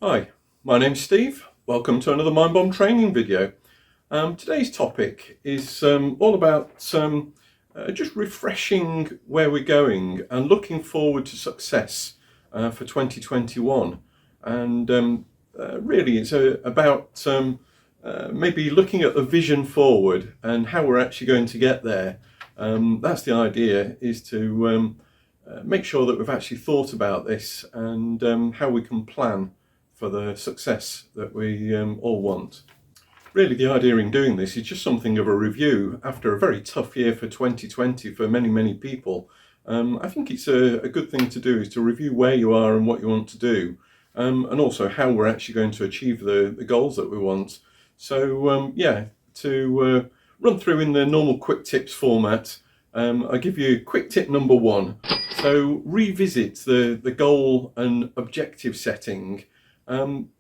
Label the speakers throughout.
Speaker 1: Hi, my name's Steve. Welcome to another Mindbomb Training video. Today's topic is all about just refreshing where we're going and looking forward to success for 2021. And really it's about maybe looking at the vision forward and how we're actually going to get there. That's the idea, is to make sure that we've actually thought about this and how we can plan for the success that we all want. Really, the idea in doing this is just something of a review after a very tough year for 2020 for many people. I think it's a good thing to do, is to review where you are and what you want to do, and also how we're actually going to achieve the goals that we want. So to run through in the normal quick tips format, I'll give you quick tip number one. So revisit the goal and objective setting.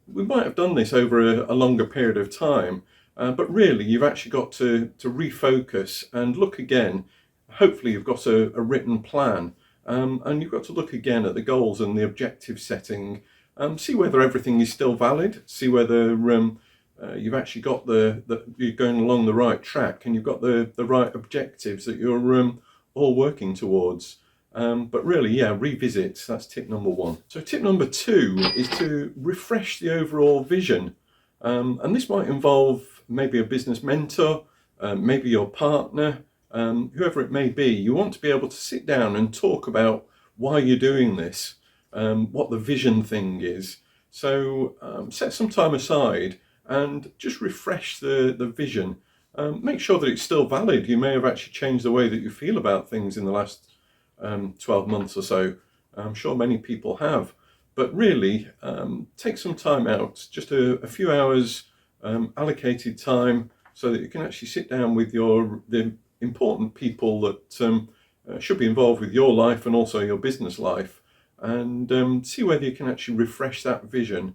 Speaker 1: We might have done this over a longer period of time, but really you've actually got to refocus and look again. Hopefully you've got a written plan, and you've got to look again at the goals and the objective setting, see whether everything is still valid, see whether you've actually got you're going along the right track and you've got the right objectives that you're all working towards. But really, revisit. That's tip number one. So tip number two is to refresh the overall vision. And this might involve maybe a business mentor, maybe your partner, whoever it may be. You want to be able to sit down and talk about why you're doing this, what the vision thing is. So set some time aside and just refresh the vision. Make sure that it's still valid. You may have actually changed the way that you feel about things in the last 12 months or so. I'm sure many people have, but really take some time out, just a few hours allocated time, so that you can actually sit down with the important people that should be involved with your life and also your business life, and see whether you can actually refresh that vision,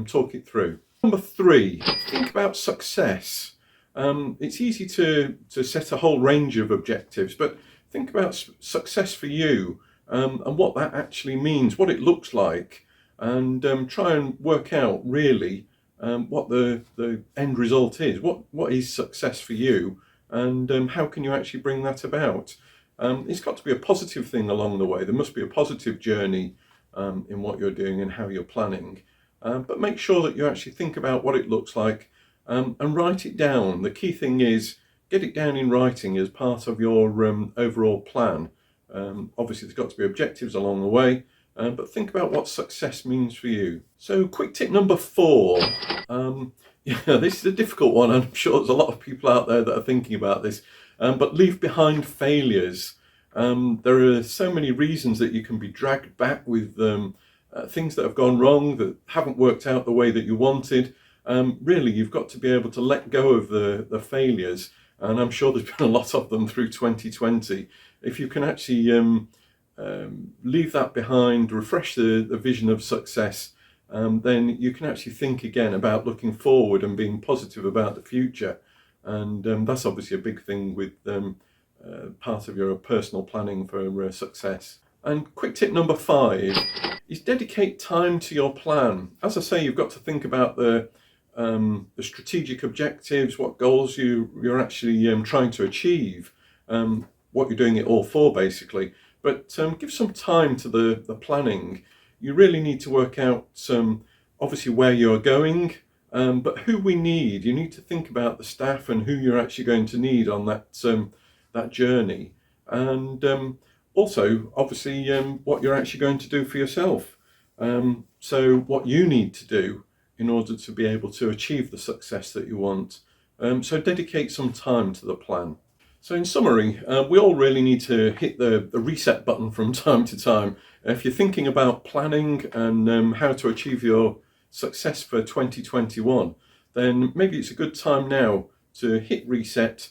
Speaker 1: talk it through. Number three, think about success. It's easy to set a whole range of objectives, but think about success for you, and what that actually means, what it looks like, and try and work out really what the end result is. What is success for you, and how can you actually bring that about? It's got to be a positive thing along the way. There must be a positive journey in what you're doing and how you're planning. But make sure that you actually think about what it looks like, and write it down. The key thing is, get it down in writing as part of your overall plan. Obviously, there's got to be objectives along the way, but think about what success means for you. So quick tip number four. This is a difficult one. I'm sure there's a lot of people out there that are thinking about this, but leave behind failures. There are so many reasons that you can be dragged back with things that have gone wrong, that haven't worked out the way that you wanted. Really, you've got to be able to let go of the failures, and I'm sure there's been a lot of them through 2020. If you can actually leave that behind, refresh the vision of success, then you can actually think again about looking forward and being positive about the future. And that's obviously a big thing with part of your personal planning for success. And quick tip number five is dedicate time to your plan. As I say, you've got to think about the strategic objectives, what goals you're actually trying to achieve, what you're doing it all for, basically. But give some time to the planning. You really need to work out obviously where you're going, but who we need. You need to think about the staff and who you're actually going to need on that journey, and also obviously what you're actually going to do for yourself. So what you need to do in order to be able to achieve the success that you want. So dedicate some time to the plan. So in summary, we all really need to hit the reset button from time to time. If you're thinking about planning and how to achieve your success for 2021, then maybe it's a good time now to hit reset,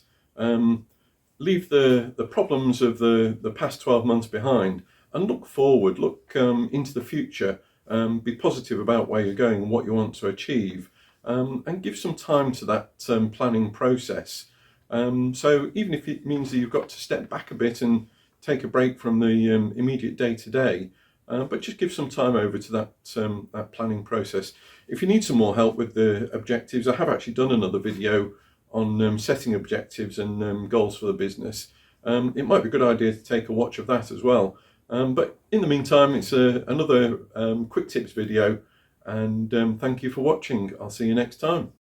Speaker 1: leave the problems of the past 12 months behind, and look forward, look into the future. Be positive about where you're going and what you want to achieve, and give some time to that planning process. So even if it means that you've got to step back a bit and take a break from the immediate day-to-day, but just give some time over to that planning process. If you need some more help with the objectives, I have actually done another video on setting objectives and goals for the business. It might be a good idea to take a watch of that as well. But in the meantime, it's another quick tips video, and thank you for watching. I'll see you next time.